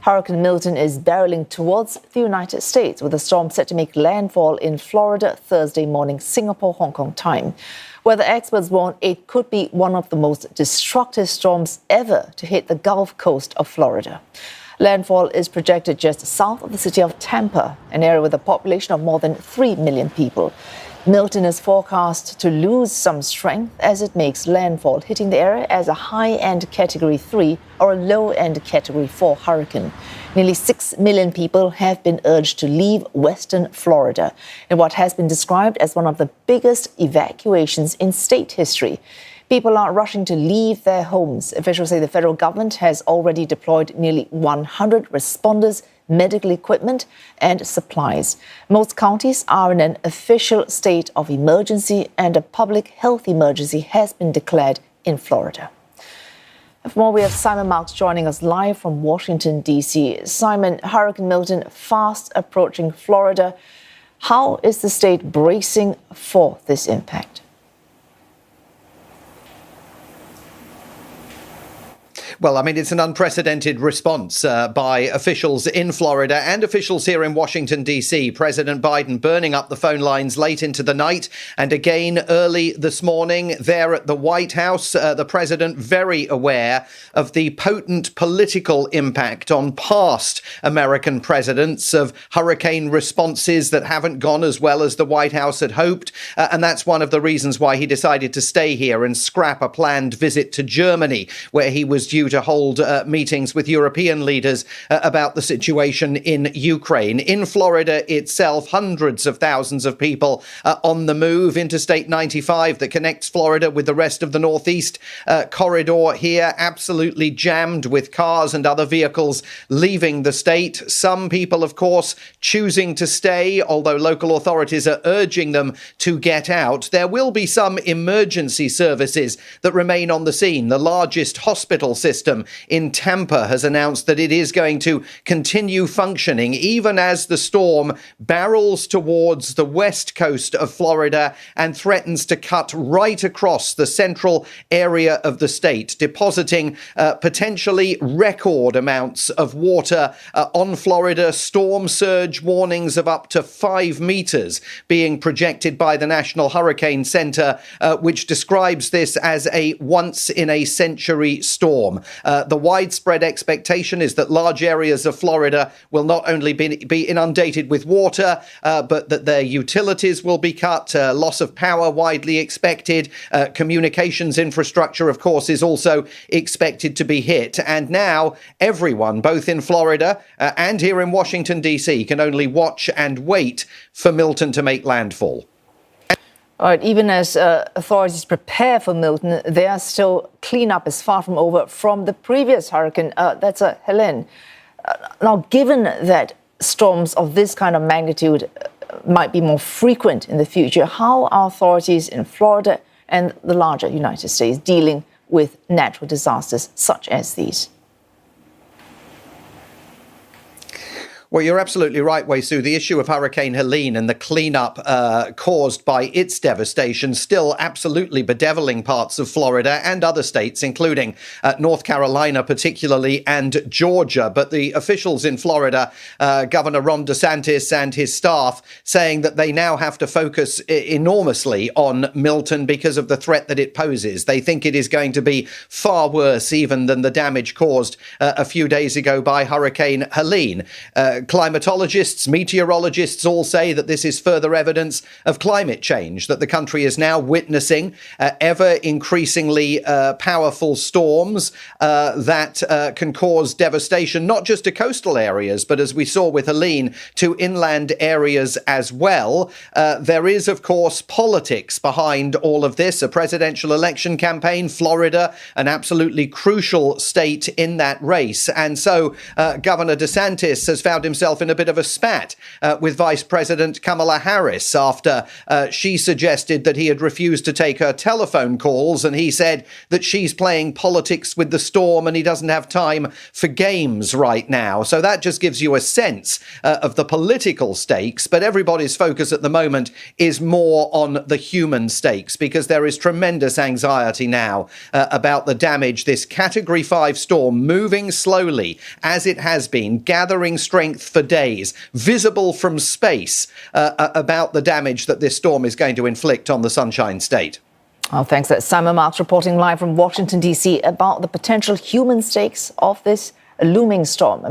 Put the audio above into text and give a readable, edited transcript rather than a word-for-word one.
Hurricane Milton is barreling towards the United States, with the storm set to make landfall in Florida Thursday morning, Singapore, Hong Kong time. Weather experts warn it could be one of the most destructive storms ever to hit the Gulf Coast of Florida. Landfall is projected just south of the city of Tampa, an area with a population of more than 3 million people. Milton is forecast to lose some strength as it makes landfall, hitting the area as a high-end Category 3 or a low-end Category 4 hurricane. Nearly 6 million people have been urged to leave western Florida in what has been described as one of the biggest evacuations in state history. People are rushing to leave their homes. Officials say the federal government has already deployed nearly 100 responders, medical equipment and supplies. Most counties are in an official state of emergency, and a public health emergency has been declared in Florida. For more, we have Simon Marks joining us live from Washington, D.C. Simon, Hurricane Milton fast approaching Florida. How is the state bracing for this impact? Well, I mean, it's an unprecedented response by officials in Florida and officials here in Washington, D.C. President Biden burning up the phone lines late into the night and again early this morning there at the White House. The president very aware of the potent political impact on past American presidents of hurricane responses that haven't gone as well as the White House had hoped. And that's one of the reasons why he decided to stay here and scrap a planned visit to Germany, where he was due to hold meetings with European leaders about the situation in Ukraine. In Florida itself, hundreds of thousands of people on the move. Interstate 95 that connects Florida with the rest of the Northeast corridor here, absolutely jammed with cars and other vehicles leaving the state. Some people, of course, choosing to stay, although local authorities are urging them to get out. There will be some emergency services that remain on the scene. The largest hospital system in Tampa has announced that it is going to continue functioning even as the storm barrels towards the west coast of Florida and threatens to cut right across the central area of the state, depositing potentially record amounts of water on Florida. Storm surge warnings of up to 5 meters being projected by the National Hurricane Center, which describes this as a once-in-a-century storm. The widespread expectation is that large areas of Florida will not only be inundated with water, but that their utilities will be cut, loss of power widely expected. Communications infrastructure, of course, is also expected to be hit. And now everyone, both in Florida and here in Washington, D.C., can only watch and wait for Milton to make landfall. All right, even as authorities prepare for Milton, there still cleanup is far from over from the previous hurricane. That's Helene. Now, given that storms of this kind of magnitude might be more frequent in the future, how are authorities in Florida and the larger United States dealing with natural disasters such as these? Well, you're absolutely right, Wei Su. The issue of Hurricane Helene and the cleanup caused by its devastation still absolutely bedeviling parts of Florida and other states, including North Carolina particularly, and Georgia. But the officials in Florida, Governor Ron DeSantis and his staff, saying that they now have to focus enormously on Milton because of the threat that it poses. They think it is going to be far worse even than the damage caused a few days ago by Hurricane Helene. Climatologists, meteorologists all say that this is further evidence of climate change, that the country is now witnessing ever increasingly powerful storms that can cause devastation, not just to coastal areas, but as we saw with Helene, to inland areas as well. There is, of course, politics behind all of this, a presidential election campaign, Florida, an absolutely crucial state in that race. And so Governor DeSantis has found himself in a bit of a spat with Vice President Kamala Harris after she suggested that he had refused to take her telephone calls, and he said that she's playing politics with the storm and he doesn't have time for games right now. So that just gives you a sense of the political stakes, but everybody's focus at the moment is more on the human stakes, because there is tremendous anxiety now about the damage this Category 5 storm, moving slowly as it has been, gathering strength for days, visible from space, about the damage that this storm is going to inflict on the Sunshine State. Oh, thanks. That's Simon Marks reporting live from Washington, D.C. about the potential human stakes of this looming storm.